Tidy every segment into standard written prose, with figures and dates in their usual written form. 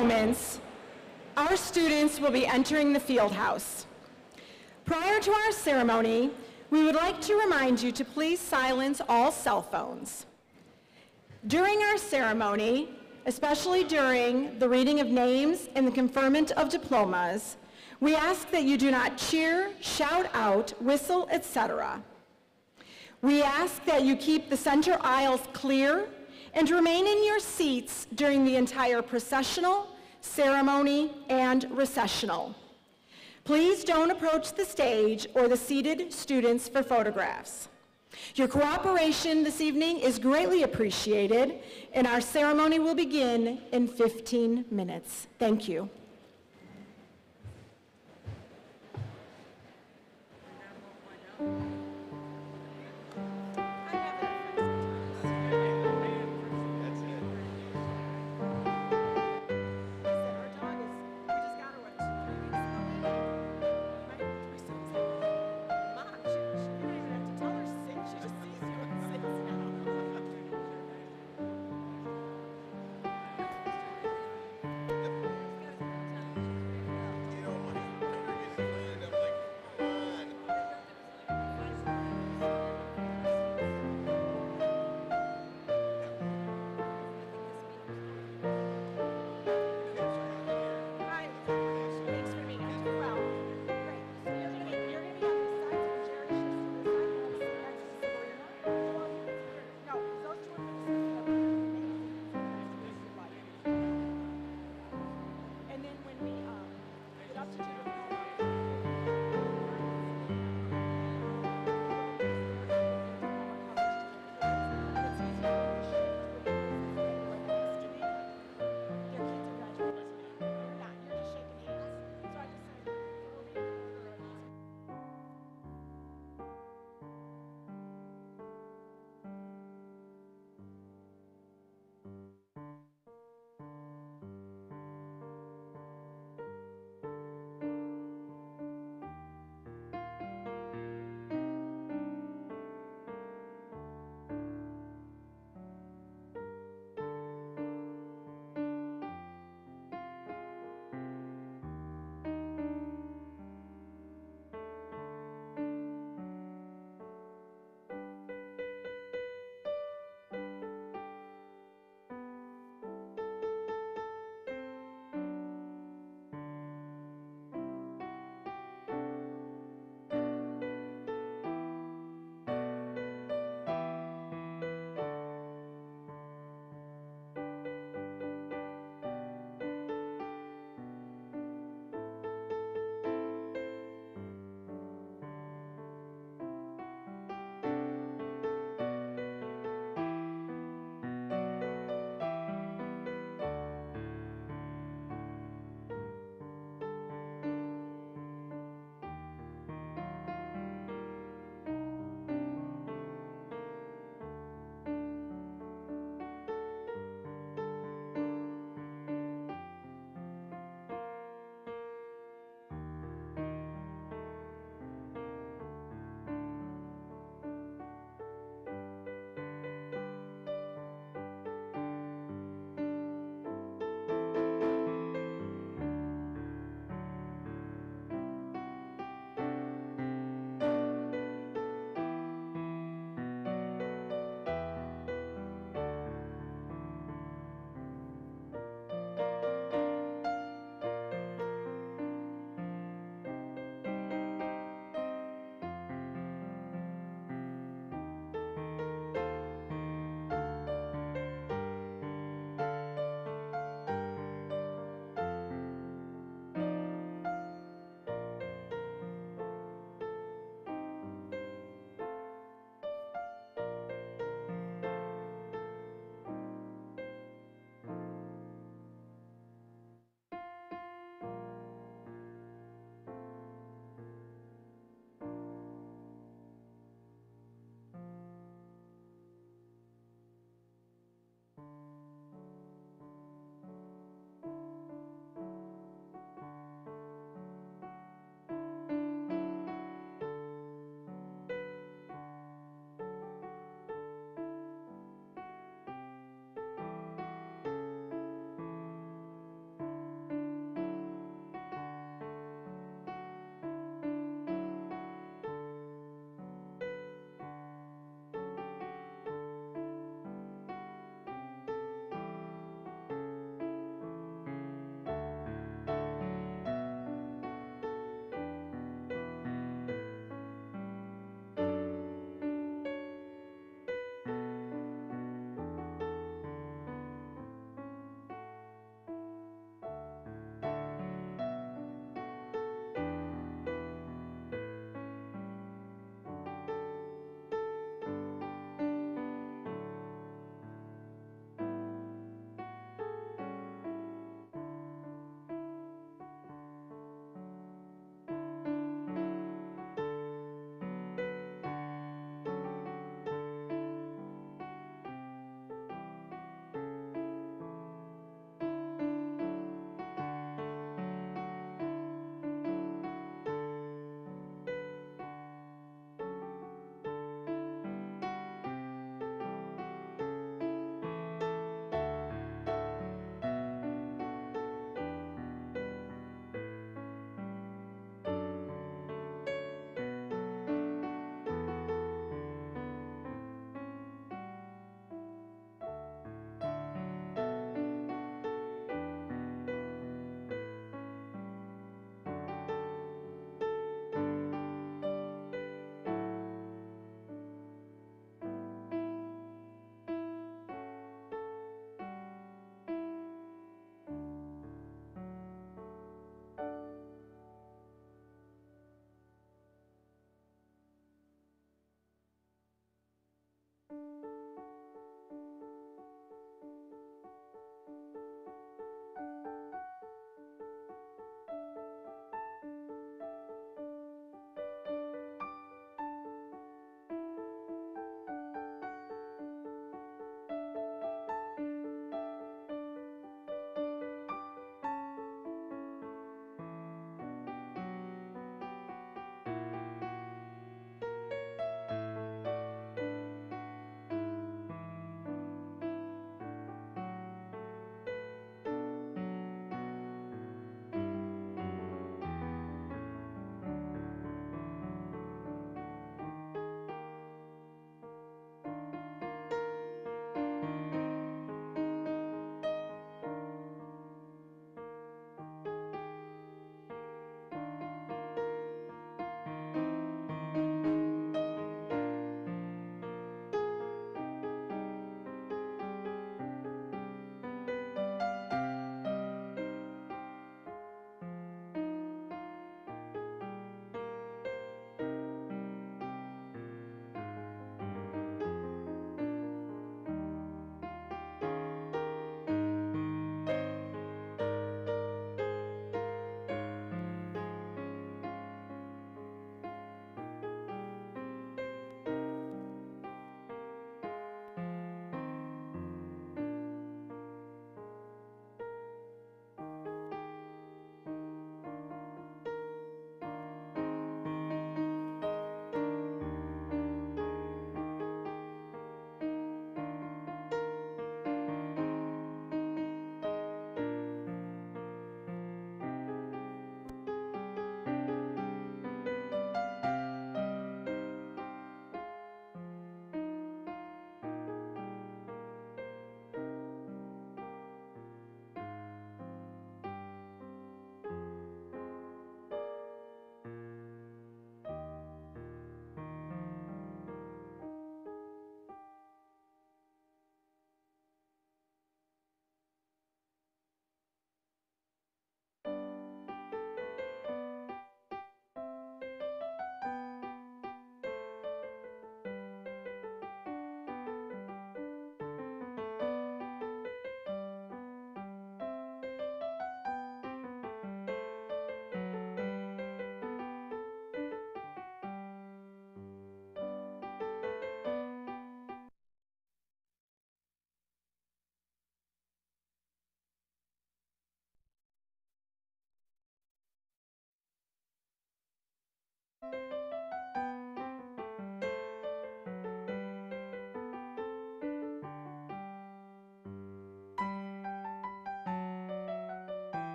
moments, our students will be entering the field house. Prior to our ceremony, we would like to remind you to please silence all cell phones. During our ceremony, especially during the reading of names and the conferment of diplomas, we ask that you do not cheer, shout out, whistle, etc. We ask that you keep the center aisles clear and remain in your seats during the entire processional, ceremony, and recessional. Please don't approach the stage or the seated students for photographs. Your cooperation this evening is greatly appreciated, and our ceremony will begin in 15 minutes. Thank you.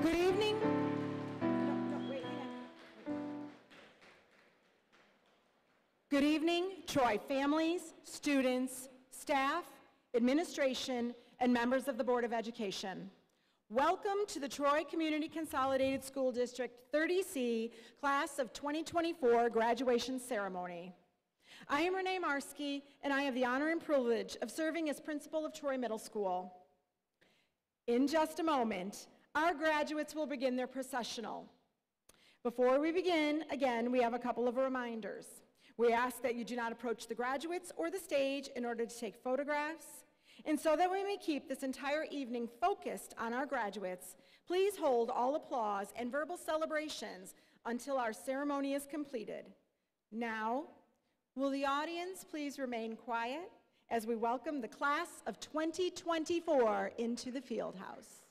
Good evening. No, wait, hang on. Good evening, Troy families, students, staff, administration, and members of the Board of Education. Welcome to the Troy Community Consolidated School District 30C Class of 2024 graduation ceremony. I am Renee Marski, and I have the honor and privilege of serving as principal of Troy Middle School. In just a moment, our graduates will begin their processional. Before we begin, again, we have a couple of reminders. We ask that you do not approach the graduates or the stage in order to take photographs. And so that we may keep this entire evening focused on our graduates, please hold all applause and verbal celebrations until our ceremony is completed. Now, will the audience please remain quiet as we welcome the class of 2024 into the field house.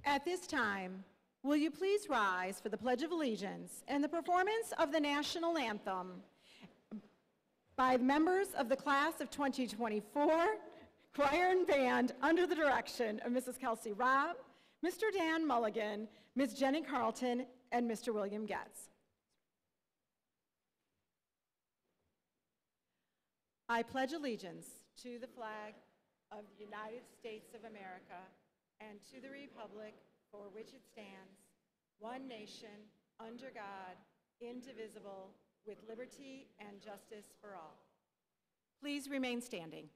At this time, will you please rise for the Pledge of Allegiance and the performance of the national anthem by members of the class of 2024, choir and band under the direction of Mrs. Kelsey Robb, Mr. Dan Mulligan, Ms. Jenny Carlton, and Mr. William Getz. I pledge allegiance to the flag of the United States of America and to the republic for which it stands, one nation, under God, indivisible, with liberty and justice for all. Please remain standing.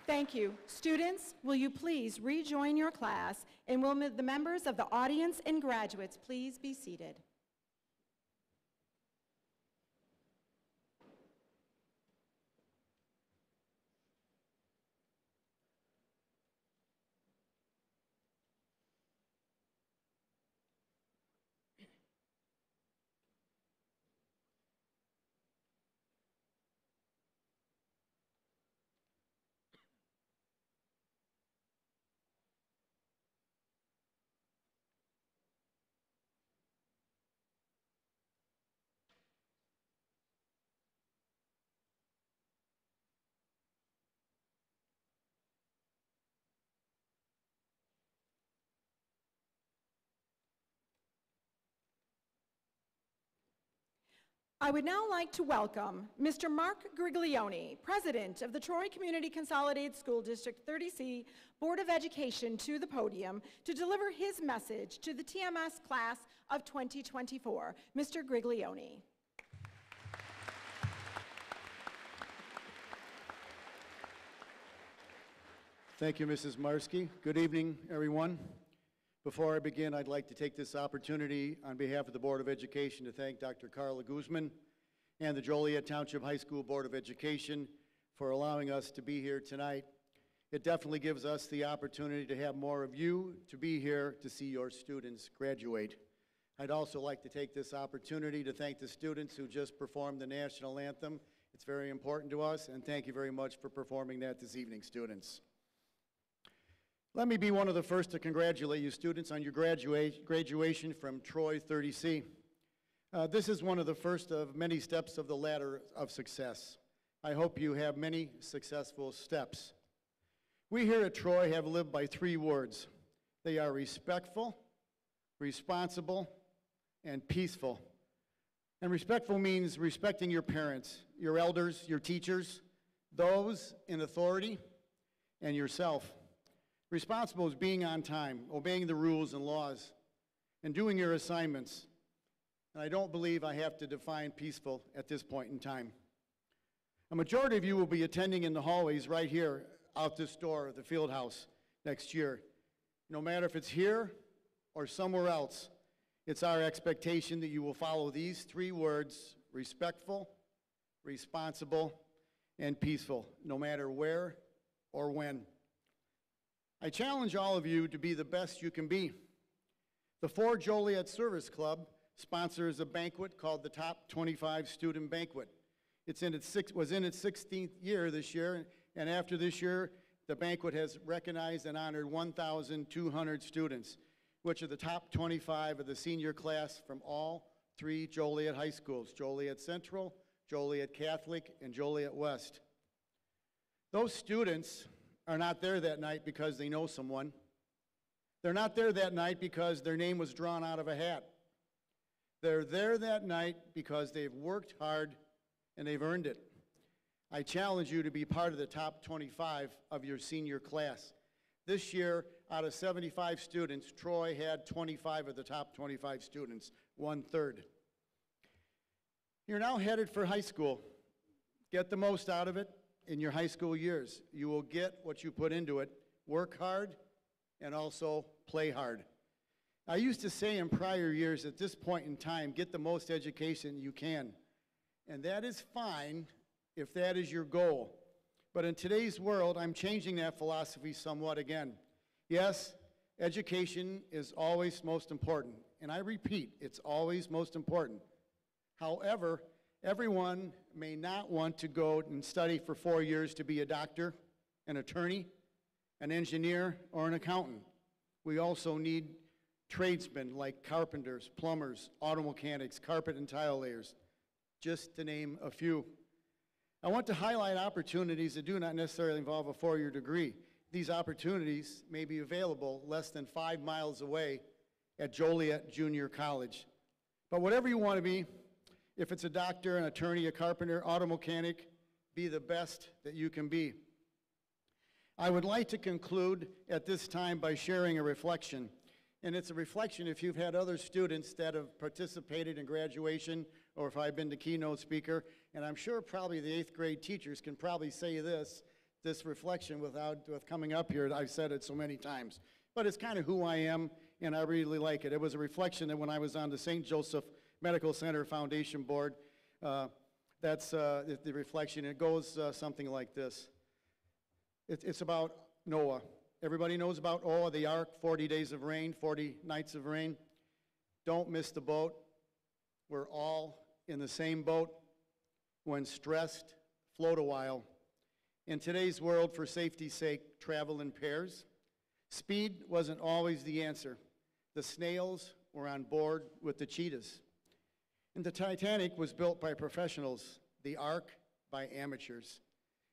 Thank you. Students, will you please rejoin your class, and will the members of the audience and graduates please be seated? I would now like to welcome Mr. Mark Griglione, President of the Troy Community Consolidated School District 30C Board of Education, to the podium to deliver his message to the TMS class of 2024. Mr. Griglione. Thank you, Mrs. Marsky. Good evening, everyone. Before I begin, I'd like to take this opportunity on behalf of the Board of Education to thank Dr. Carla Guzman and the Joliet Township High School Board of Education for allowing us to be here tonight. It definitely gives us the opportunity to have more of you to be here to see your students graduate. I'd also like to take this opportunity to thank the students who just performed the national anthem. It's very important to us, and thank you very much for performing that this evening, students. Let me be one of the first to congratulate you students on your graduation from Troy 30C. This is one of the first of many steps of the ladder of success. I hope you have many successful steps. We here at Troy have lived by 3 words. They are respectful, responsible, and peaceful. And respectful means respecting your parents, your elders, your teachers, those in authority, and yourself. Responsible is being on time, obeying the rules and laws, and doing your assignments. And I don't believe I have to define peaceful at this point in time. A majority of you will be attending in the hallways right here out this door, the field house, next year. No matter if it's here or somewhere else, it's our expectation that you will follow these 3 words: respectful, responsible, and peaceful, no matter where or when. I challenge all of you to be the best you can be. The Ford Joliet Service Club sponsors a banquet called the Top 25 Student Banquet. Was in its 16th year this year, and after this year, the banquet has recognized and honored 1,200 students, which are the top 25 of the senior class from all three Joliet high schools, Joliet Central, Joliet Catholic, and Joliet West. Those students are not there that night because they know someone. They're not there that night because their name was drawn out of a hat. They're there that night because they've worked hard and they've earned it. I challenge you to be part of the top 25 of your senior class. This year, out of 75 students, Troy had 25 of the top 25 students, 1/3. You're now headed for high school. Get the most out of it in your high school years. You will get what you put into it. Work hard and also play hard. I used to say in prior years, at this point in time, get the most education you can. And that is fine if that is your goal. But in today's world, I'm changing that philosophy somewhat again. Yes, education is always most important. And I repeat, it's always most important. However, everyone may not want to go and study for 4 years to be a doctor, an attorney, an engineer, or an accountant. We also need tradesmen like carpenters, plumbers, auto mechanics, carpet and tile layers, just to name a few. I want to highlight opportunities that do not necessarily involve a 4-year degree. These opportunities may be available less than 5 miles away at Joliet Junior College. But whatever you want to be, if it's a doctor, an attorney, a carpenter, auto mechanic, be the best that you can be. I would like to conclude at this time by sharing a reflection. And it's a reflection if you've had other students that have participated in graduation or if I've been the keynote speaker. And I'm sure probably the 8th grade teachers can probably say this reflection with coming up here. I've said it so many times. But it's kind of who I am, and I really like it. It was a reflection that when I was on the St. Joseph Medical Center Foundation Board, that's the reflection. It goes something like this. It's about Noah. Everybody knows about Noah, the ark, 40 days of rain, 40 nights of rain. Don't miss the boat. We're all in the same boat. When stressed, float a while. In today's world, for safety's sake, travel in pairs. Speed wasn't always the answer. The snails were on board with the cheetahs. And the Titanic was built by professionals, the Ark by amateurs.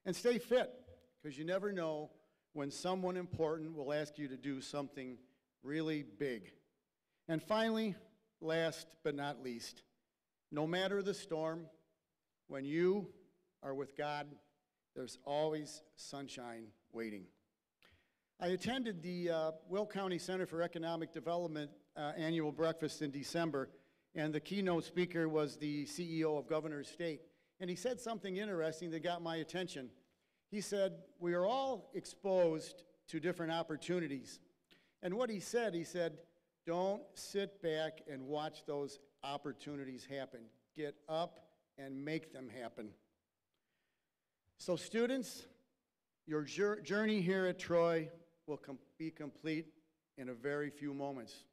And stay fit, because you never know when someone important will ask you to do something really big. And finally, last but not least, no matter the storm, when you are with God, there's always sunshine waiting. I attended the Will County Center for Economic Development annual breakfast in December, and the keynote speaker was the CEO of Governor's State. And he said something interesting that got my attention. He said, we are all exposed to different opportunities. And what he said, don't sit back and watch those opportunities happen. Get up and make them happen. So students, your journey here at Troy will be complete in a very few moments.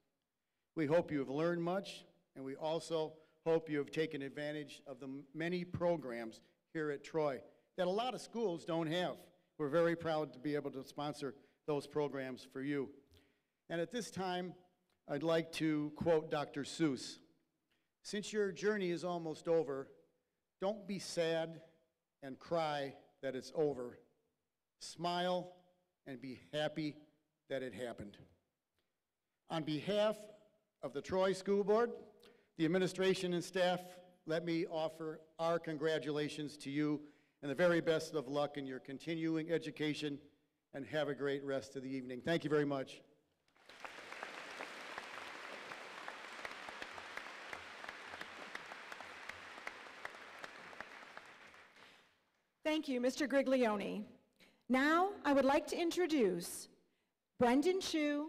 We hope you have learned much, and we also hope you have taken advantage of the many programs here at Troy that a lot of schools don't have. We're very proud to be able to sponsor those programs for you. And at this time, I'd like to quote Dr. Seuss. Since your journey is almost over, don't be sad and cry that it's over. Smile and be happy that it happened. On behalf of the Troy School Board, the administration and staff, let me offer our congratulations to you and the very best of luck in your continuing education, and have a great rest of the evening. Thank you very much. Thank you, Mr. Griglione. Now, I would like to introduce Brendan Chu,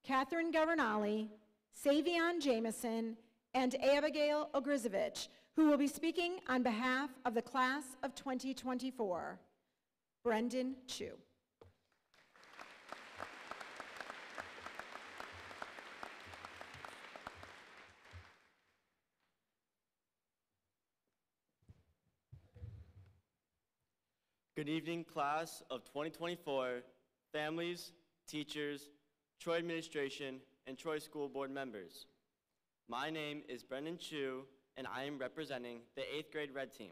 Catherine Governale, Savion Jameson, and Abigail Ogrizovich, who will be speaking on behalf of the class of 2024, Brendan Chu. Good evening, class of 2024, families, teachers, Troy administration, and Troy School Board members. My name is Brendan Chu, and I am representing the 8th grade Red Team.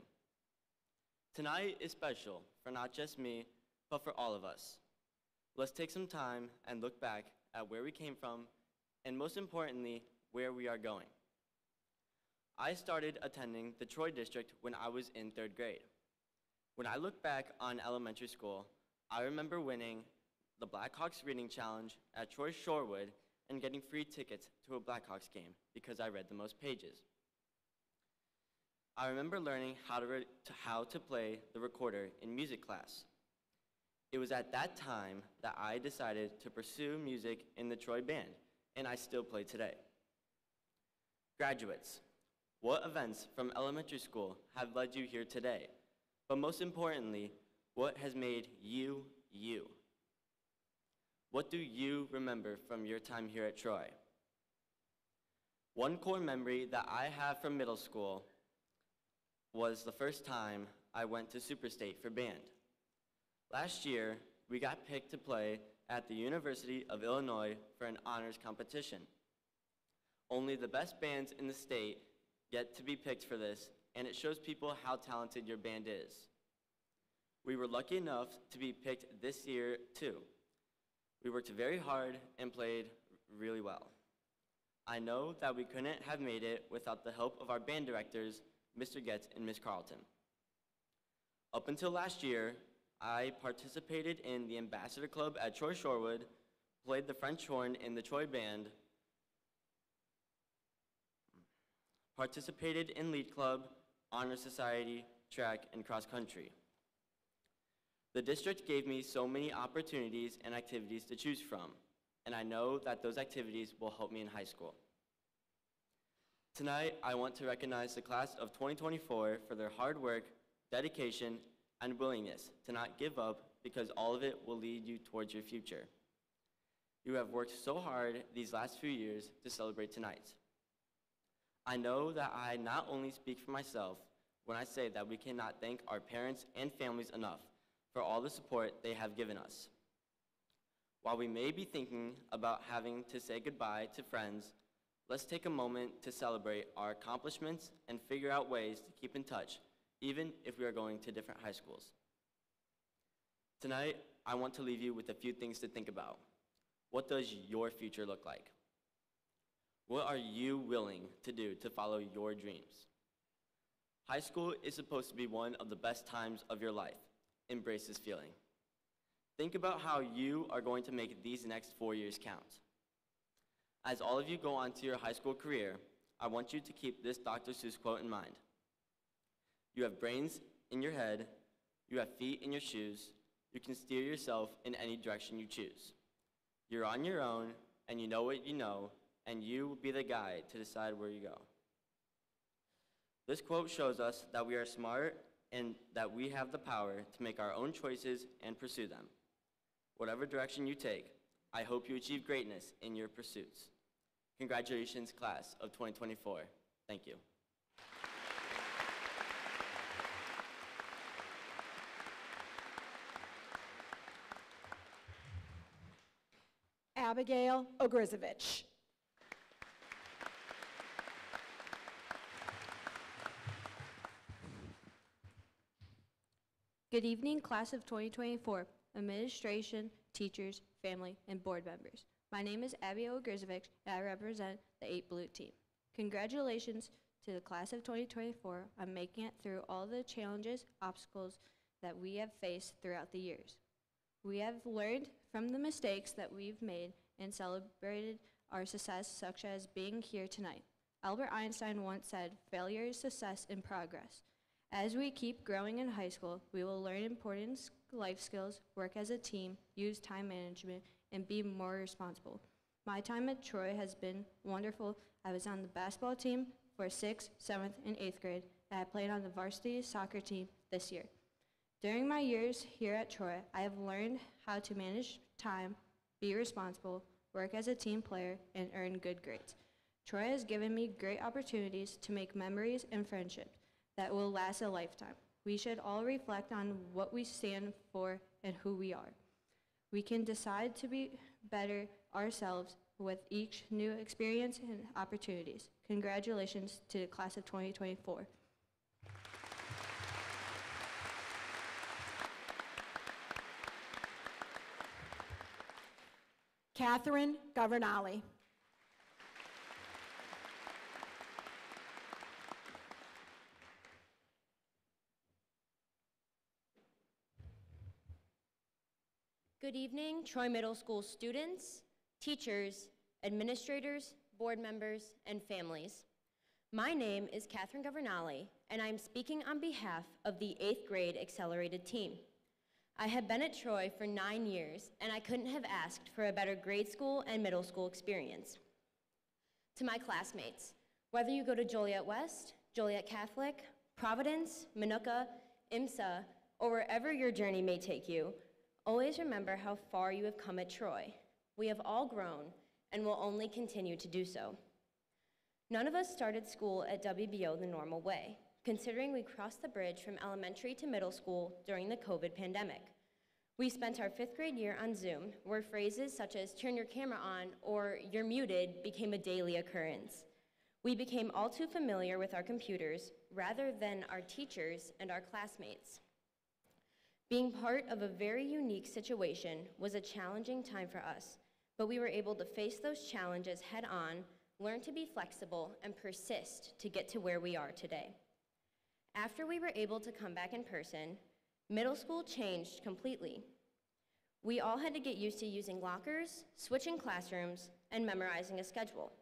Tonight is special for not just me, but for all of us. Let's take some time and look back at where we came from, and most importantly, where we are going. I started attending the Troy district when I was in 3rd grade. When I look back on elementary school, I remember winning the Blackhawks Reading Challenge at Troy Shorewood and getting free tickets to a Blackhawks game because I read the most pages. I remember learning how to play the recorder in music class. It was at that time that I decided to pursue music in the Troy band, and I still play today. Graduates, what events from elementary school have led you here today? But most importantly, what has made you, you? What do you remember from your time here at Troy? One core memory that I have from middle school was the first time I went to Superstate for band. Last year, we got picked to play at the University of Illinois for an honors competition. Only the best bands in the state get to be picked for this, and it shows people how talented your band is. We were lucky enough to be picked this year too. We worked very hard and played really well. I know that we couldn't have made it without the help of our band directors, Mr. Getz and Ms. Carlton. Up until last year, I participated in the Ambassador Club at Troy Shorewood, played the French horn in the Troy band, participated in Lead Club, Honor Society, track, and cross country. The district gave me so many opportunities and activities to choose from, and I know that those activities will help me in high school. Tonight, I want to recognize the class of 2024 for their hard work, dedication, and willingness to not give up because all of it will lead you towards your future. You have worked so hard these last few years to celebrate tonight. I know that I not only speak for myself when I say that we cannot thank our parents and families enough for all the support they have given us. While we may be thinking about having to say goodbye to friends, let's take a moment to celebrate our accomplishments and figure out ways to keep in touch, even if we are going to different high schools. Tonight, I want to leave you with a few things to think about. What does your future look like? What are you willing to do to follow your dreams? High school is supposed to be one of the best times of your life. Embrace this feeling. Think about how you are going to make these next 4 years count. As all of you go on to your high school career, I want you to keep this Dr. Seuss quote in mind. You have brains in your head, you have feet in your shoes, you can steer yourself in any direction you choose. You're on your own, and you know what you know, and you will be the guide to decide where you go. This quote shows us that we are smart and that we have the power to make our own choices and pursue them. Whatever direction you take, I hope you achieve greatness in your pursuits. Congratulations, class of 2024. Thank you. Abigail Ogrizovich. Good evening, class of 2024, administration, teachers, family, and board members. My name is Abigail Ogrizovich, and I represent the 8 Blue team. Congratulations to the class of 2024 on making it through all the challenges, obstacles that we have faced throughout the years. We have learned from the mistakes that we've made and celebrated our success, such as being here tonight. Albert Einstein once said, "Failure is success in progress." As we keep growing in high school, we will learn important life skills, work as a team, use time management, and be more responsible. My time at Troy has been wonderful. I was on the basketball team for 6th, 7th, and 8th grade, and I played on the varsity soccer team this year. During my years here at Troy, I have learned how to manage time, be responsible, work as a team player, and earn good grades. Troy has given me great opportunities to make memories and friendships that will last a lifetime. We should all reflect on what we stand for and who we are. We can decide to be better ourselves with each new experience and opportunities. Congratulations to the class of 2024. Catherine Governale. Good evening, Troy Middle School students, teachers, administrators, board members, and families. My name is Catherine Governale, and I'm speaking on behalf of the 8th grade accelerated team. I have been at Troy for 9 years, and I couldn't have asked for a better grade school and middle school experience. To my classmates, whether you go to Joliet West, Joliet Catholic, Providence, Minooka, IMSA, or wherever your journey may take you, always remember how far you have come at Troy. We have all grown and will only continue to do so. None of us started school at WBO the normal way, considering we crossed the bridge from elementary to middle school during the COVID pandemic. We spent our 5th grade year on Zoom, where phrases such as turn your camera on or you're muted became a daily occurrence. We became all too familiar with our computers rather than our teachers and our classmates. Being part of a very unique situation was a challenging time for us, but we were able to face those challenges head on, learn to be flexible, and persist to get to where we are today. After we were able to come back in person, middle school changed completely. We all had to get used to using lockers, switching classrooms, and memorizing a schedule.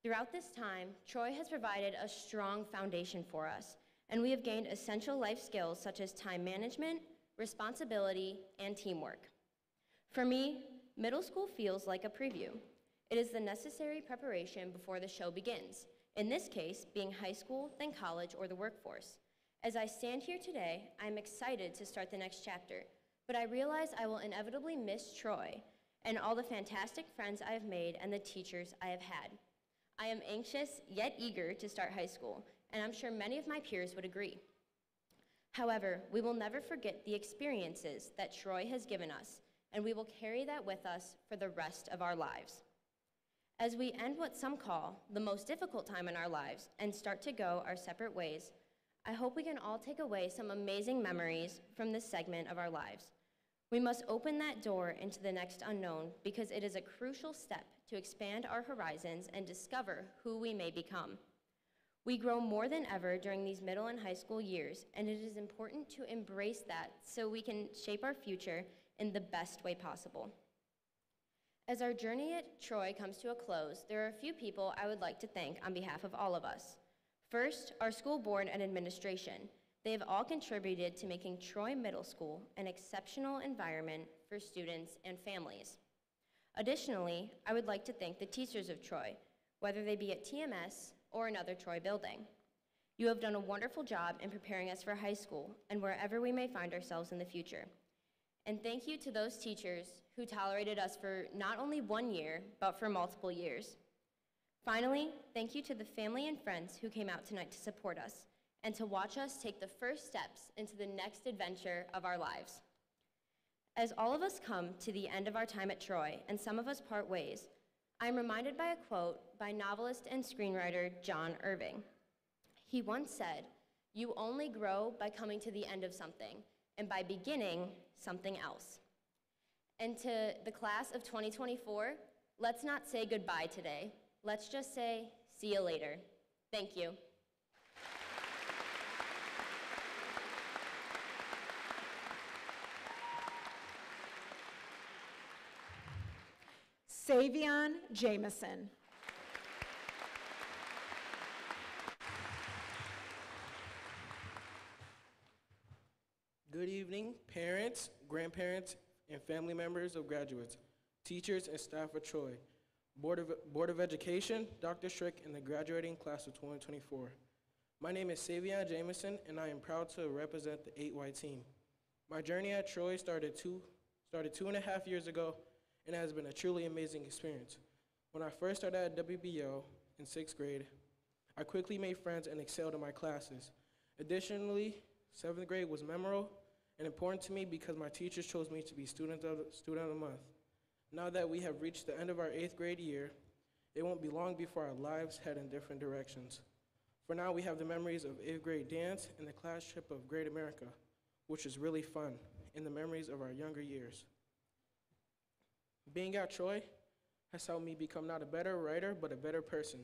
Throughout this time, Troy has provided a strong foundation for us, and we have gained essential life skills such as time management, responsibility, and teamwork. For me, middle school feels like a preview. It is the necessary preparation before the show begins, in this case, being high school, then college, or the workforce. As I stand here today, I'm excited to start the next chapter, but I realize I will inevitably miss Troy and all the fantastic friends I have made and the teachers I have had. I am anxious yet eager to start high school, and I'm sure many of my peers would agree. However, we will never forget the experiences that Troy has given us, and we will carry that with us for the rest of our lives. As we end what some call the most difficult time in our lives and start to go our separate ways, I hope we can all take away some amazing memories from this segment of our lives. We must open that door into the next unknown because it is a crucial step to expand our horizons and discover who we may become. We grow more than ever during these middle and high school years, and it is important to embrace that so we can shape our future in the best way possible. As our journey at Troy comes to a close, there are a few people I would like to thank on behalf of all of us. First, our school board and administration. They have all contributed to making Troy Middle School an exceptional environment for students and families. Additionally, I would like to thank the teachers of Troy, whether they be at TMS or another Troy building. You have done a wonderful job in preparing us for high school and wherever we may find ourselves in the future. And thank you to those teachers who tolerated us for not only 1 year, but for multiple years. Finally, thank you to the family and friends who came out tonight to support us and to watch us take the first steps into the next adventure of our lives. As all of us come to the end of our time at Troy and some of us part ways, I am reminded by a quote by novelist and screenwriter John Irving. He once said, "You only grow by coming to the end of something and by beginning something else." And to the class of 2024, let's not say goodbye today. Let's just say, see you later. Thank you. Savion Jameson. Good evening, parents, grandparents, and family members of graduates, teachers, and staff of Troy, Board of Education, Dr. Strick, and the graduating class of 2024. My name is Savion Jameson, and I am proud to represent the 8Y team. My journey at Troy started 2.5 years ago, and it has been a truly amazing experience. When I first started at WBO in 6th grade, I quickly made friends and excelled in my classes. Additionally, 7th grade was memorable and important to me because my teachers chose me to be student of the month. Now that we have reached the end of our 8th grade year, it won't be long before our lives head in different directions. For now, we have the memories of 8th grade dance and the class trip of Great America, which is really fun, and the memories of our younger years. Being at Troy has helped me become not a better writer, but a better person.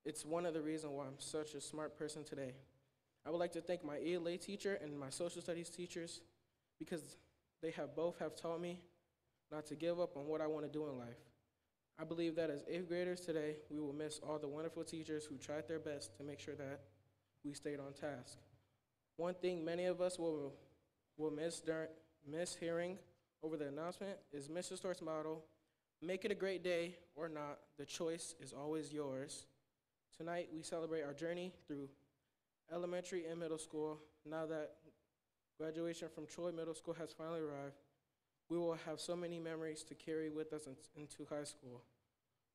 It's one of the reasons why I'm such a smart person today. I would like to thank my ELA teacher and my social studies teachers because they both have taught me not to give up on what I want to do in life. I believe that as 8th graders today, we will miss all the wonderful teachers who tried their best to make sure that we stayed on task. One thing many of us will miss hearing over the announcement is Mr. Stort's motto, "Make it a great day or not, the choice is always yours." Tonight, we celebrate our journey through elementary and middle school. Now that graduation from Troy Middle School has finally arrived, we will have so many memories to carry with us into high school,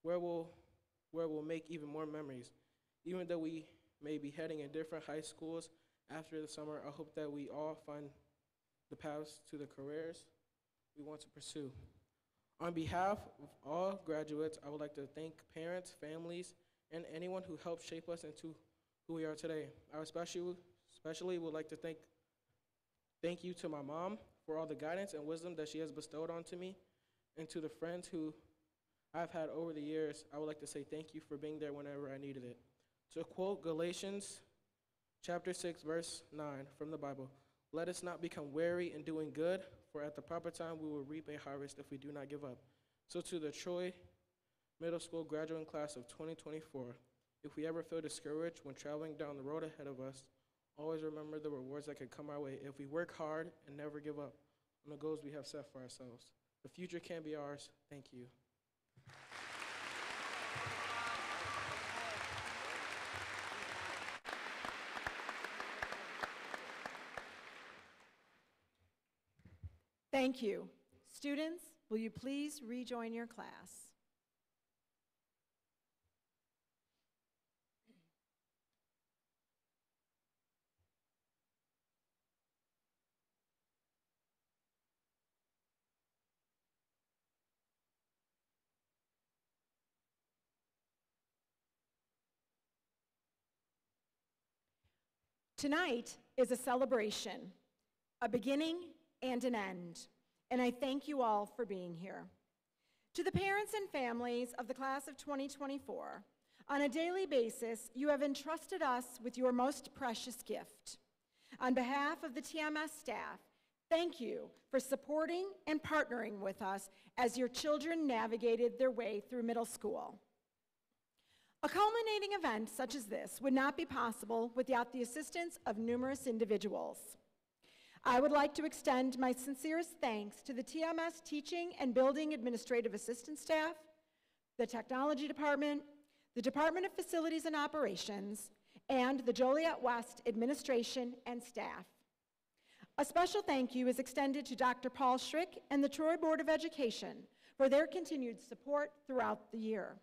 where we'll make even more memories. Even though we may be heading in different high schools after the summer, I hope that we all find the paths to the careers we want to pursue. On behalf of all graduates, I would like to thank parents, families, and anyone who helped shape us into who we are today. I especially would like to thank you to my mom for all the guidance and wisdom that she has bestowed onto me, and to the friends who I've had over the years. I would like to say thank you for being there whenever I needed it. To quote Galatians chapter 6, verse 9 from the Bible, "Let us not become weary in doing good, for at the proper time we will reap a harvest if we do not give up." So to the Troy Middle School graduating class of 2024, if we ever feel discouraged when traveling down the road ahead of us, always remember the rewards that can come our way if we work hard and never give up on the goals we have set for ourselves. The future can be ours. Thank you. Thank you. Students, will you please rejoin your class? Tonight is a celebration, a beginning and an end, and I thank you all for being here. To the parents and families of the class of 2024, on a daily basis, you have entrusted us with your most precious gift. On behalf of the TMS staff, thank you for supporting and partnering with us as your children navigated their way through middle school. A culminating event such as this would not be possible without the assistance of numerous individuals. I would like to extend my sincerest thanks to the TMS Teaching and Building Administrative Assistant staff, the Technology Department, the Department of Facilities and Operations, and the Joliet West administration and staff. A special thank you is extended to Dr. Paul Schrick and the Troy Board of Education for their continued support throughout the year.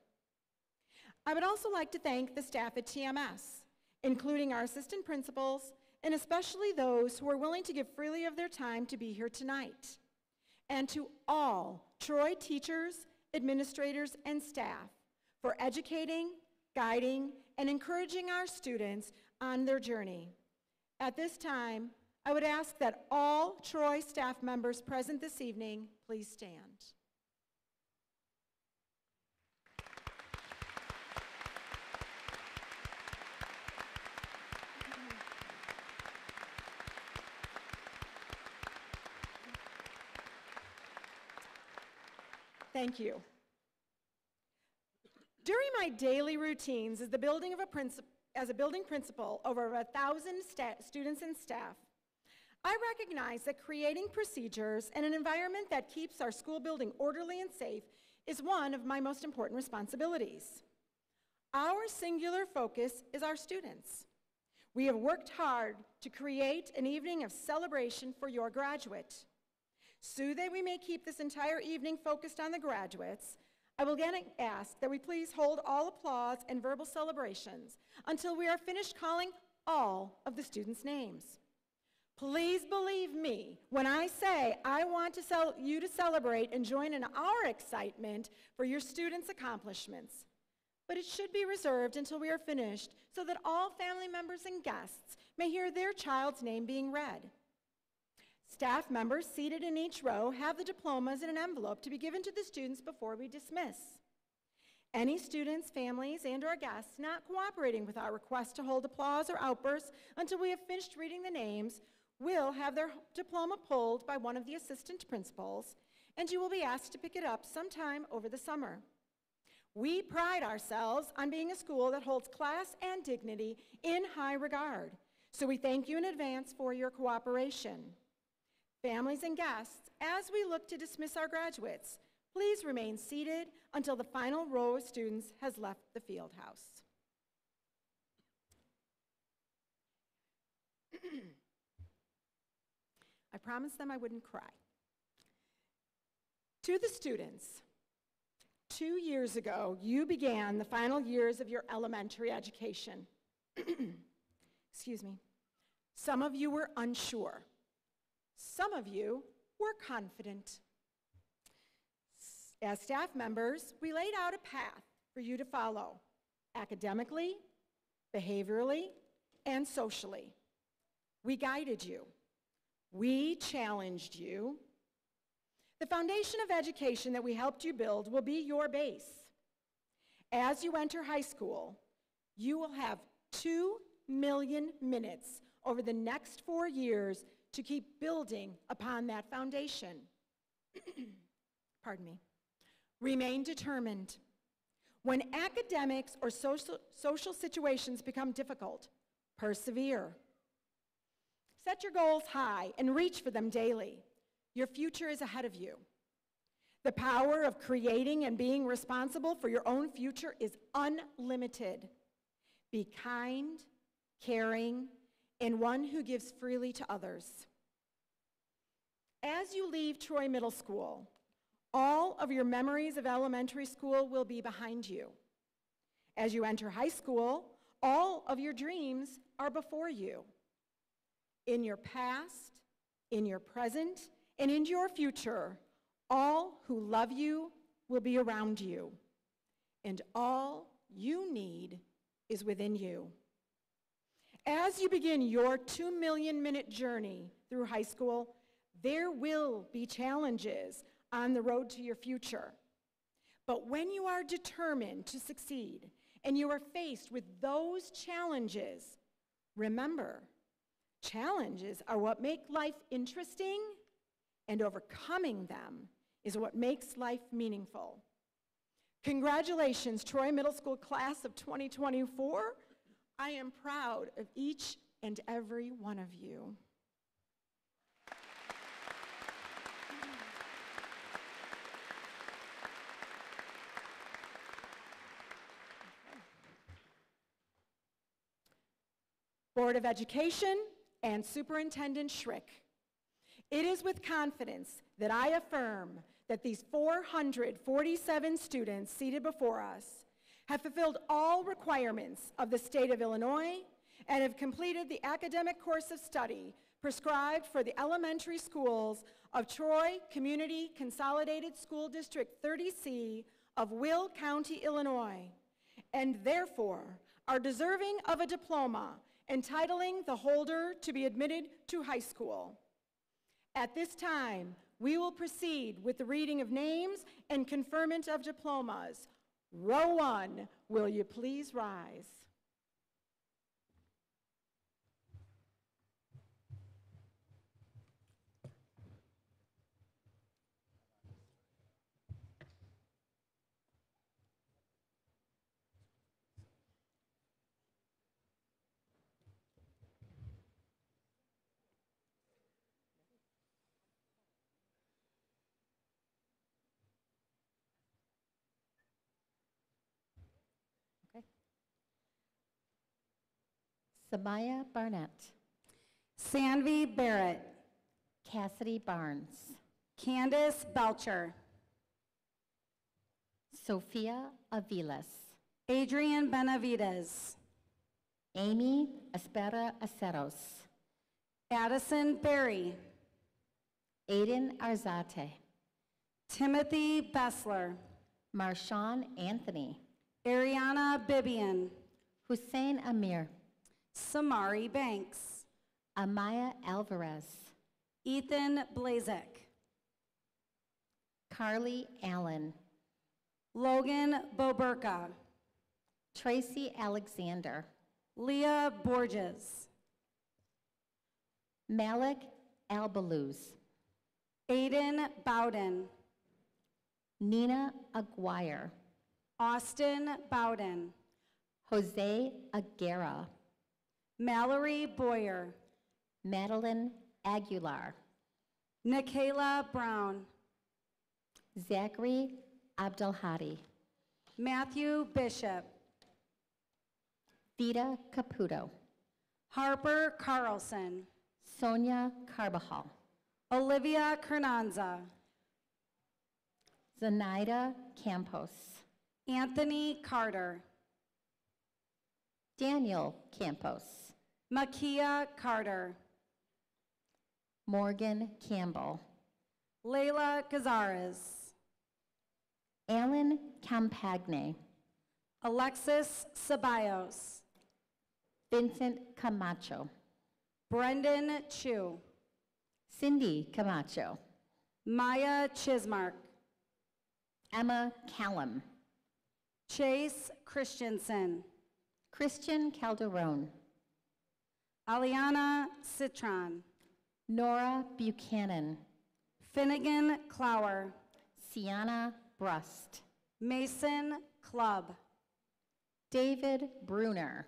I would also like to thank the staff at TMS, including our assistant principals, and especially those who are willing to give freely of their time to be here tonight. And to all Troy teachers, administrators, and staff for educating, guiding, and encouraging our students on their journey. At this time, I would ask that all Troy staff members present this evening please stand. Thank you. During my daily routines as a building principal over 1,000 students and staff, I recognize that creating procedures and an environment that keeps our school building orderly and safe is one of my most important responsibilities. Our singular focus is our students. We have worked hard to create an evening of celebration for your graduate. So that we may keep this entire evening focused on the graduates, I will again ask that we please hold all applause and verbal celebrations until we are finished calling all of the students' names. Please believe me when I say I want you to celebrate and join in our excitement for your students' accomplishments. But it should be reserved until we are finished so that all family members and guests may hear their child's name being read. Staff members seated in each row have the diplomas in an envelope to be given to the students before we dismiss. Any students, families, and/or guests not cooperating with our request to hold applause or outbursts until we have finished reading the names will have their diploma pulled by one of the assistant principals, and you will be asked to pick it up sometime over the summer. We pride ourselves on being a school that holds class and dignity in high regard, so we thank you in advance for your cooperation. Families and guests, as we look to dismiss our graduates, please remain seated until the final row of students has left the field house. I promised them I wouldn't cry. To the students, 2 years ago, you began the final years of your elementary education. Excuse me. Some of you were unsure. Some of you were confident. As staff members, we laid out a path for you to follow, academically, behaviorally, and socially. We guided you. We challenged you. The foundation of education that we helped you build will be your base. As you enter high school, you will have 2 million minutes over the next 4 years to keep building upon that foundation. Pardon me. Remain determined. When academics or social situations become difficult, persevere. Set your goals high and reach for them daily. Your future is ahead of you. The power of creating and being responsible for your own future is unlimited. Be kind, caring, and one who gives freely to others. As you leave Troy Middle School, all of your memories of elementary school will be behind you. As you enter high school, all of your dreams are before you. In your past, in your present, and in your future, all who love you will be around you. And all you need is within you. As you begin your 2 million minute journey through high school, there will be challenges on the road to your future. But when you are determined to succeed and you are faced with those challenges, remember, challenges are what make life interesting, and overcoming them is what makes life meaningful. Congratulations, Troy Middle School class of 2024. I am proud of each and every one of you. Board of Education and Superintendent Schrick, it is with confidence that I affirm that these 447 students seated before us have fulfilled all requirements of the state of Illinois and have completed the academic course of study prescribed for the elementary schools of Troy Community Consolidated School District 30C of Will County, Illinois, and therefore are deserving of a diploma entitling the holder to be admitted to high school. At this time, we will proceed with the reading of names and conferment of diplomas. Row 1, will you please rise? Samaya Barnett, Sanvi Barrett, Cassidy Barnes, Candace Belcher, Sophia Aviles, Adrian Benavides, Amy Espera Aceros, Addison Berry, Aiden Arzate, Timothy Bessler, Marshawn Anthony, Ariana Bibian, Hussein Amir, Samari Banks, Amaya Alvarez, Ethan Blazek, Carly Allen, Logan Boberka, Tracy Alexander, Leah Borges, Malik Albaluz, Aiden Bowden, Nina Aguirre, Austin Bowden, Jose Aguera, Mallory Boyer, Madeline Aguilar, Nikayla Brown, Zachary Abdelhadi, Matthew Bishop, Vida Caputo, Harper Carlson, Sonia Carbajal, Olivia Carnanza, Zenaida Campos, Anthony Carter, Daniel Campos, Makia Carter, Morgan Campbell, Layla Cazares, Alan Campagne, Alexis Ceballos, Vincent Camacho, Brendan Chu, Cindy Camacho, Maya Chismark, Emma Callum, Chase Christensen, Christian Calderon, Aliana Citron, Nora Buchanan, Finnegan Clower, Sienna Brust, Mason Clubb, David Bruner,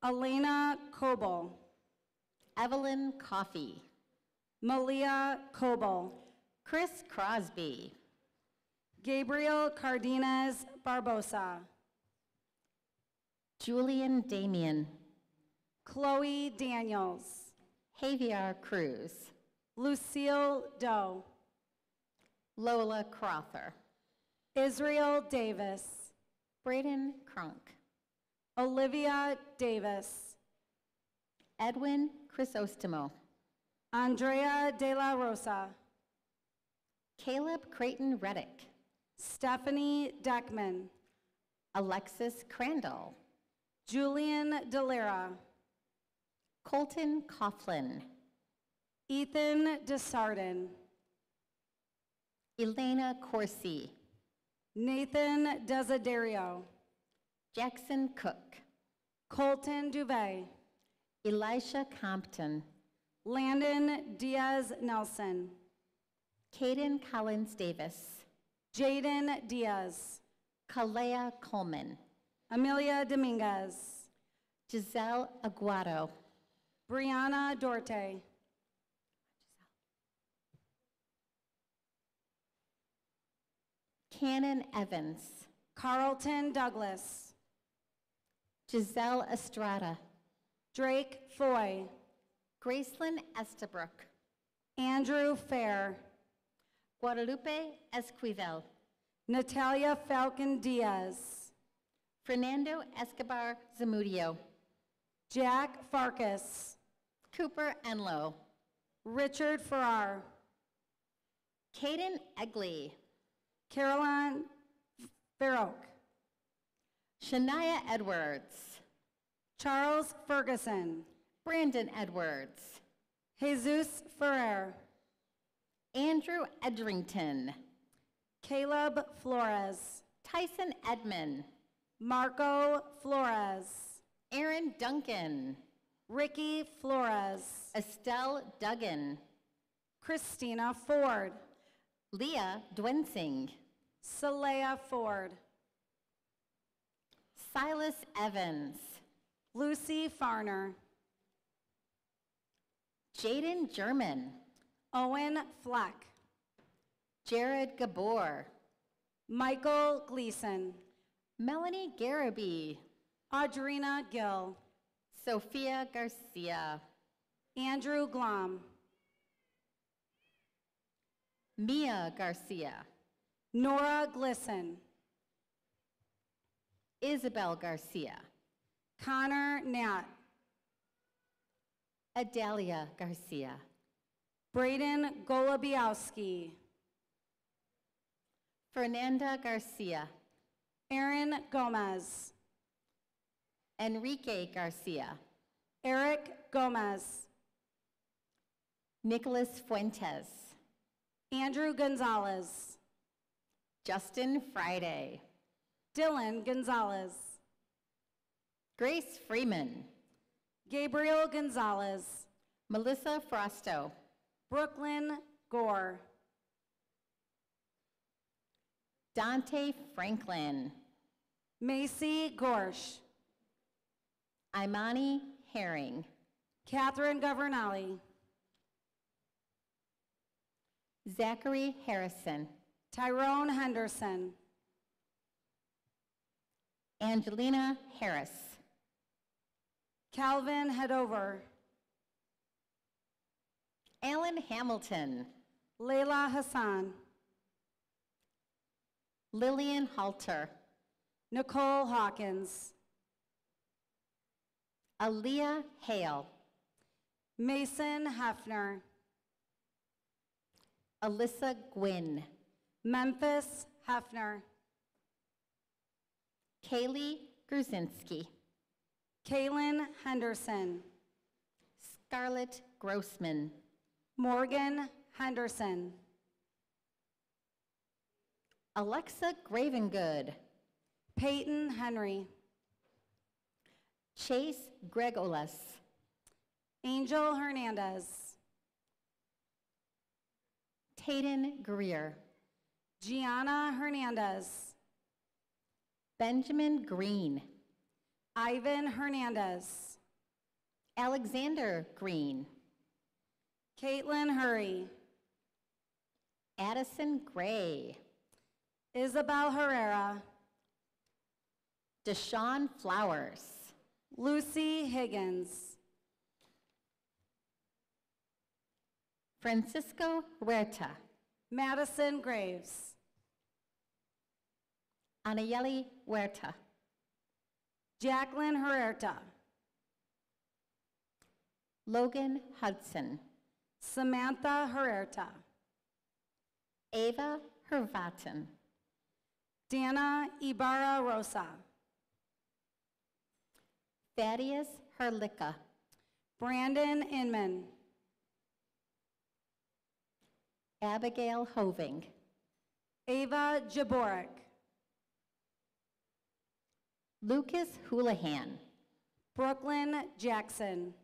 Elena Coble, Evelyn Coffey, Malia Coble, Chris Crosby, Gabriel Cardenas Barbosa, Julian Damian, Chloe Daniels, Javier Cruz, Lucille Doe, Lola Crother, Israel Davis, Braden Crunk, Olivia Davis, Edwin Chrysostemo, Andrea De La Rosa, Caleb Creighton Reddick, Stephanie Deckman, Alexis Crandall, Julian Delera, Colton Coughlin, Ethan Desardin, Elena Corsi, Nathan Desiderio, Jackson Cook, Colton Duvay, Elisha Compton, Landon Diaz Nelson, Caden Collins Davis, Jaden Diaz, Kalea Coleman, Amelia Dominguez, Giselle Aguado, Brianna Dorte, Cannon Evans, Carlton Douglas, Giselle Estrada, Drake Foy, Gracelyn Estabrook, Andrew Fair, Guadalupe Esquivel, Natalia Falcon Diaz, Fernando Escobar Zamudio, Jack Farkas, Cooper Enlow, Richard Farrar, Caden Egley, Caroline Farrock, Shania Edwards, Charles Ferguson, Brandon Edwards, Jesus Ferrer, Andrew Edrington, Caleb Flores, Tyson Edmond, Marco Flores, Aaron Duncan, Ricky Flores, Estelle Duggan, Christina Ford, Leah Dwensing, Saleha Ford, Silas Evans, Lucy Farner, Jaden German, Owen Fleck, Jared Gabor, Michael Gleason, Melanie Garaby, Audrina Gill, Sophia Garcia. Andrew Glom, Mia Garcia. Nora Glisson, Isabel Garcia. Connor Nat, Adalia Garcia. Braden Golobiowski, Fernanda Garcia. Aaron Gomez, Enrique Garcia. Eric Gomez, Nicholas Fuentes. Andrew Gonzalez, Justin Friday. Dylan Gonzalez, Grace Freeman. Gabriel Gonzalez, Melissa Frosto. Brooklyn Gore, Dante Franklin. Macy Gorsh, Imani Herring. Catherine Governale, Zachary Harrison. Tyrone Henderson, Angelina Harris. Calvin Hedover, Alan Hamilton. Layla Hassan, Lillian Halter. Nicole Hawkins, Aaliyah Hale. Mason Hefner, Alyssa Gwynn. Memphis Hefner, Kaylee Gruzinski. Kaylin Henderson, Scarlett Grossman. Morgan Henderson, Alexa Gravengood. Peyton Henry, Chase Gregolas. Angel Hernandez, Tayden Greer. Gianna Hernandez, Benjamin Green. Ivan Hernandez, Alexander Green. Caitlin Hurry, Addison Gray. Isabel Herrera, Deshaun Flowers. Lucy Higgins, Francisco Huerta. Madison Graves, Anayeli Huerta. Jacqueline Huerta, Logan Hudson. Samantha Huerta, Ava Hervaten. Dana Ibarra Rosa, Thaddeus Herlicka. Brandon Inman, Abigail Hoving. Ava Jaborek, Lucas Houlihan. Brooklyn Jackson,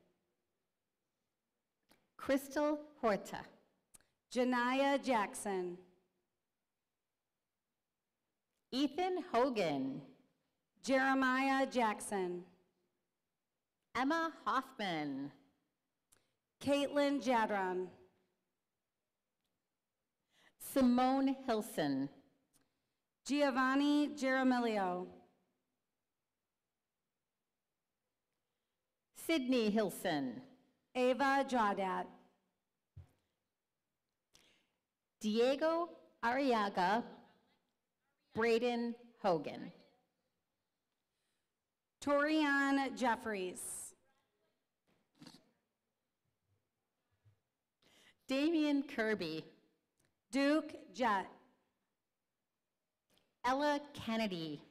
Crystal Horta. Janiyah Jackson, Ethan Hogan. Jeremiah Jackson, Emma Hoffman. Caitlin Jadron, Simone Hilson. Giovanni Jaramilio, Sydney Hilson. Ava Jaudat, Diego Arriaga. Braden Hogan. Torian Jeffries, Damian Kirby. Duke Jett, Ella Kennedy.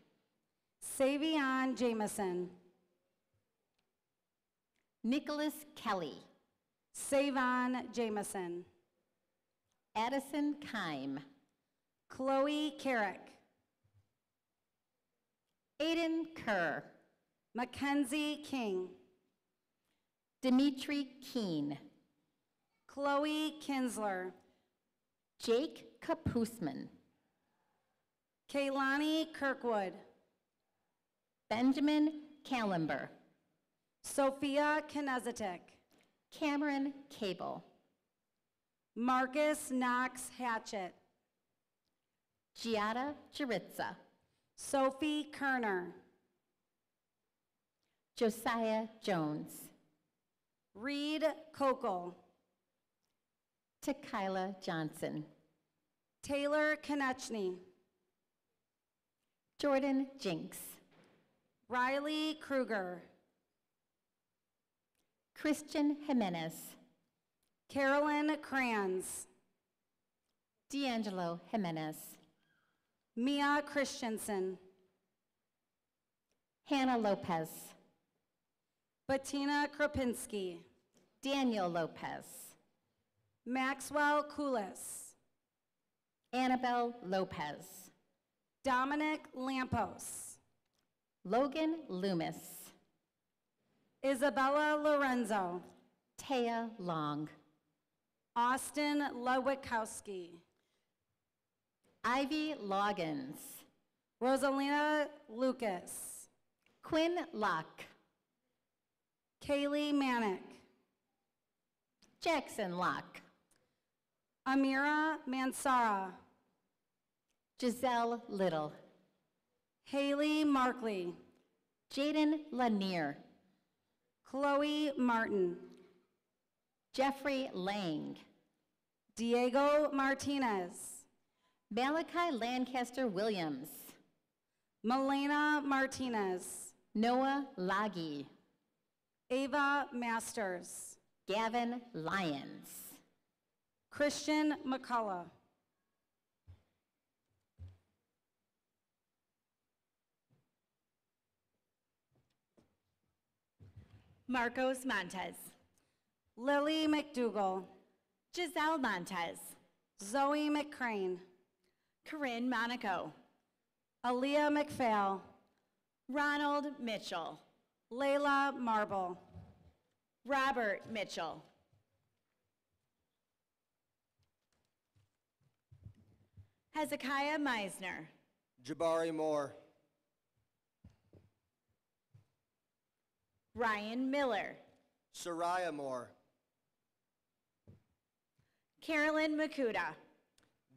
Savion Jameson, Nicholas Kelly. Savon Jameson, Addison Kime. Chloe Carrick, Aiden Kerr. Mackenzie King, Dimitri Keen. Chloe Kinsler, Jake Kapusman. Kaylani Kirkwood, Benjamin Kallenber. Sophia Kinezetic, Cameron Cable. Marcus Knox Hatchett, Giada Jaritza. Sophie Kerner, Josiah Jones. Reed Kokel. Tequila Johnson. Taylor Konechny. Jordan Jinks. Riley Kruger. Christian Jimenez. Carolyn Kranz. D'Angelo Jimenez. Mia Christensen. Hannah Lopez. Bettina Kropinski. Daniel Lopez. Maxwell Kulis. Annabelle Lopez. Dominic Lampos. Logan Loomis. Isabella Lorenzo. Taya Long. Austin Lewikowski. Ivy Loggins. Rosalina Lucas. Quinn Locke. Kaylee Manick. Jackson Locke. Amira Mansara. Giselle Little. Haley Markley. Jaden Lanier. Chloe Martin. Jeffrey Lang. Diego Martinez. Malachi Lancaster Williams. Melena Martinez. Noah Laggy. Ava Masters. Gavin Lyons. Christian McCullough. Marcos Montez. Lily McDougall. Giselle Montez. Zoe McCrane. Corinne Monaco. Aaliyah McPhail. Ronald Mitchell. Layla Marble. Robert Mitchell. Hezekiah Meisner. Jabari Moore. Ryan Miller. Soraya Moore. Carolyn Makuda.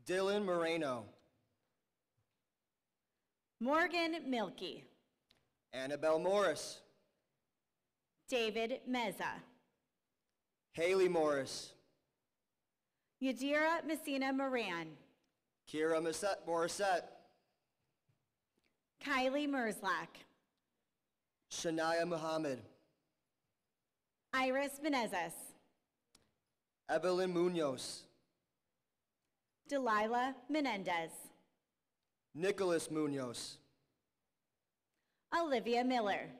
Dylan Moreno. Morgan Milkey. Annabelle Morris. David Meza. Haley Morris. Yadira Messina Moran. Kira Morissette. Kylie Merzlach. Shania Muhammad. Iris Menezes. Evelyn Munoz. Delilah Menendez. Nicholas Munoz. Olivia Miller.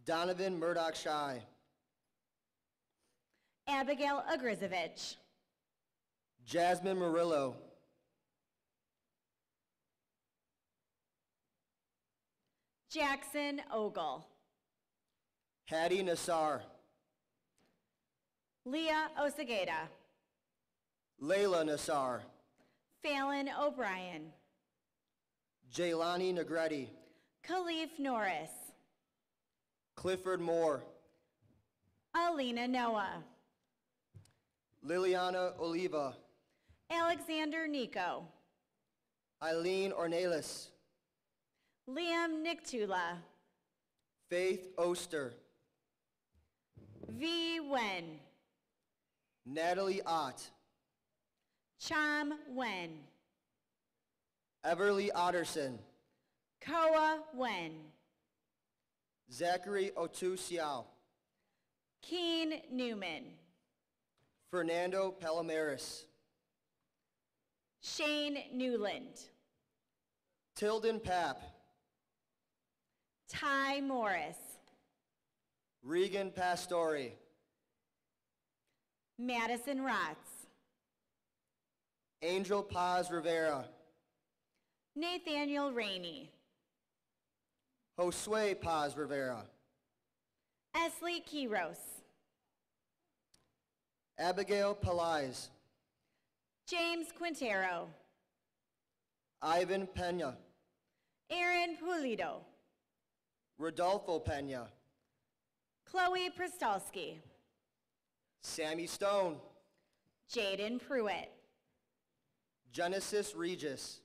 Donovan Murdoch Shy. Abigail Ogrizovich. Jasmine Murillo. Jackson Ogle. Hattie Nassar. Leah Osageda. Layla Nassar. Fallon O'Brien. Jaylani Negretti. Khalif Norris. Clifford Moore. Alina Noah. Liliana Oliva. Alexander Nico. Eileen Ornelas. Liam Nictula. Faith Oster. V. Wen. Natalie Ott. Cham Wen. Everly Otterson. Koa Wen. Zachary Otu Siao. Keen Newman. Fernando Palomares. Shane Newland. Tilden Papp. Ty Morris. Regan Pastore. Madison Rotz. Angel Paz Rivera. Nathaniel Rainey. Josue Paz Rivera. Esley Kiros. Abigail Palais. James Quintero. Ivan Pena. Aaron Pulido. Rodolfo Pena. Chloe Pristolsky. Sammy Stone. Jaden Pruitt. Genesis Regis.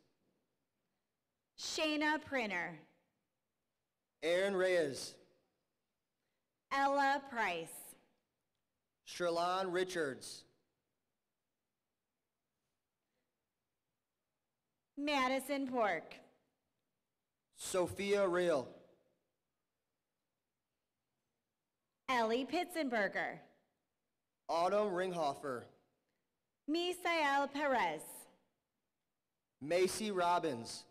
Shayna Printer. Aaron Reyes. Ella Price. Sherlon Richards. Madison Pork. Sophia Real. Ellie Pitzenberger. Autumn Ringhofer. Misael Perez. Macy Robbins.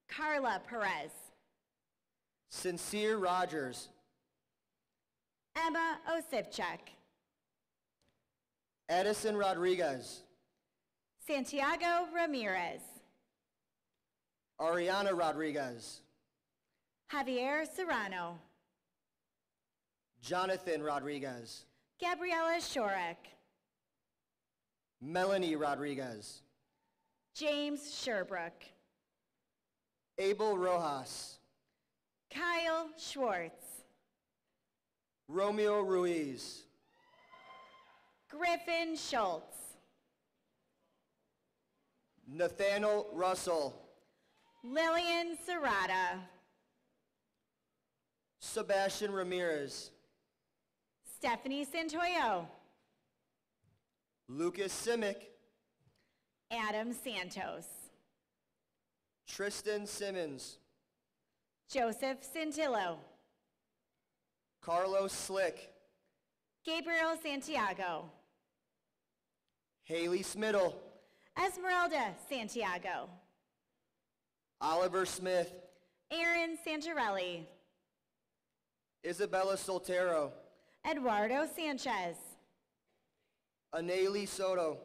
Carla Perez. Sincere Rogers. Emma Osipchak. Edison Rodriguez. Santiago Ramirez. Ariana Rodriguez. Javier Serrano. Jonathan Rodriguez. Gabriela Shorek. Melanie Rodriguez. James Sherbrooke. Abel Rojas. Kyle Schwartz. Romeo Ruiz. Griffin Schultz. Nathaniel Russell. Lillian Serrata. Sebastian Ramirez. Stephanie Santoyo. Lucas Simic. Adam Santos. Tristan Simmons. Joseph Santillo. Carlos Slick. Gabriel Santiago. Haley Smittle. Esmeralda Santiago. Oliver Smith. Aaron Santarelli. Isabella Soltero. Eduardo Sanchez. Aneli Soto.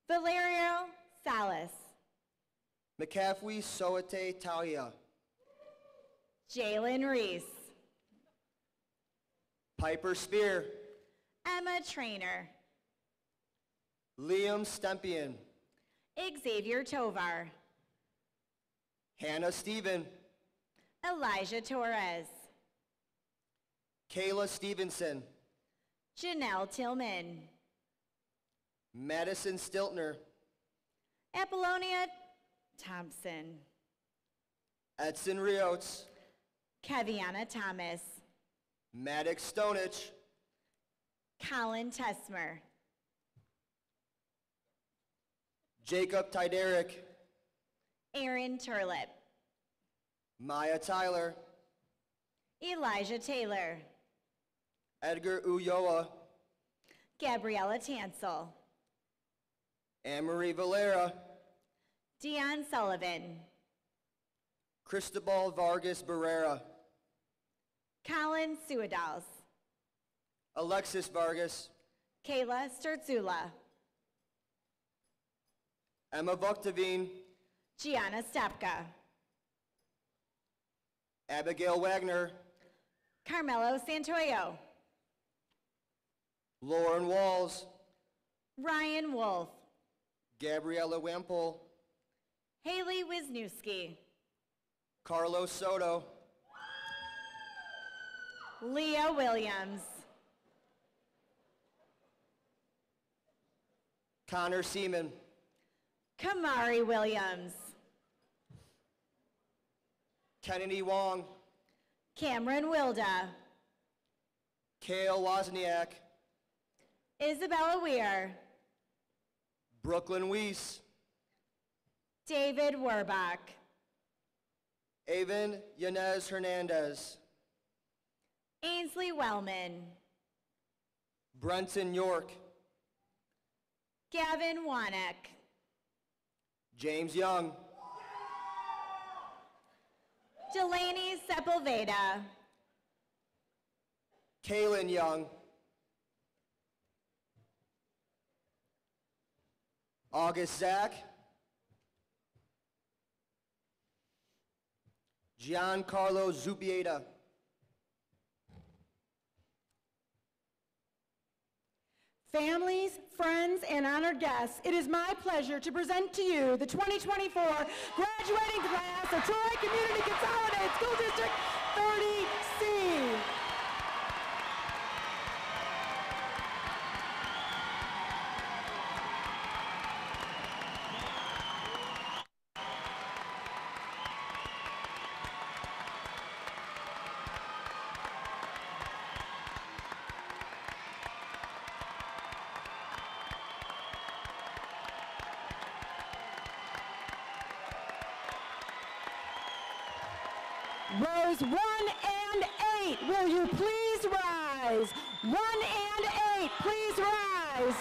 Valerio Salas. McCaffrey Soate Talia. Jalen Reese. Piper Spear. Emma Trainer. Liam Stempian. Xavier Tovar. Hannah Steven. Elijah Torres. Kayla Stevenson. Janelle Tillman. Madison Stiltner. Apollonia Thompson. Edson Riots. Keviana Thomas. Maddox Stonich. Colin Tesmer. Jacob Tyderick. Aaron Turlip. Maya Tyler. Elijah Taylor. Edgar Ulloa. Gabriella Tansel. Anne-Marie Valera. Dion Sullivan. Cristobal Vargas Barrera. Colin Suadals. Alexis Vargas. Kayla Sturtzula. Emma Vuktavine. Gianna Stepka. Abigail Wagner. Carmelo Santoyo. Lauren Walls. Ryan Wolf. Gabriella Wemple. Haley Wisniewski. Carlos Soto. Leah Williams. Connor Seaman. Kamari Williams. Kennedy Wong. Cameron Wilda. Kale Wozniak. Isabella Weir. Brooklyn Weiss. David Werbach. Avon Yanez Hernandez. Ainsley Wellman. Brenton York. Gavin Wanek. James Young. Delaney Sepulveda. Kaylin Young. August Zach. Giancarlo Zubieta. Families, friends, and honored guests, it is my pleasure to present to you the 2024 graduating class of Troy Community Consolidated School District 30C. Rows 1 and 8, will you please rise? 1 and 8, please rise.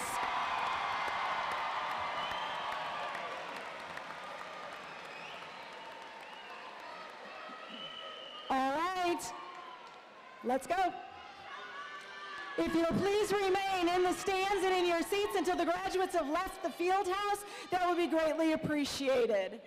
All right, let's go. If you'll please remain in the stands and in your seats until the graduates have left the field house, that would be greatly appreciated.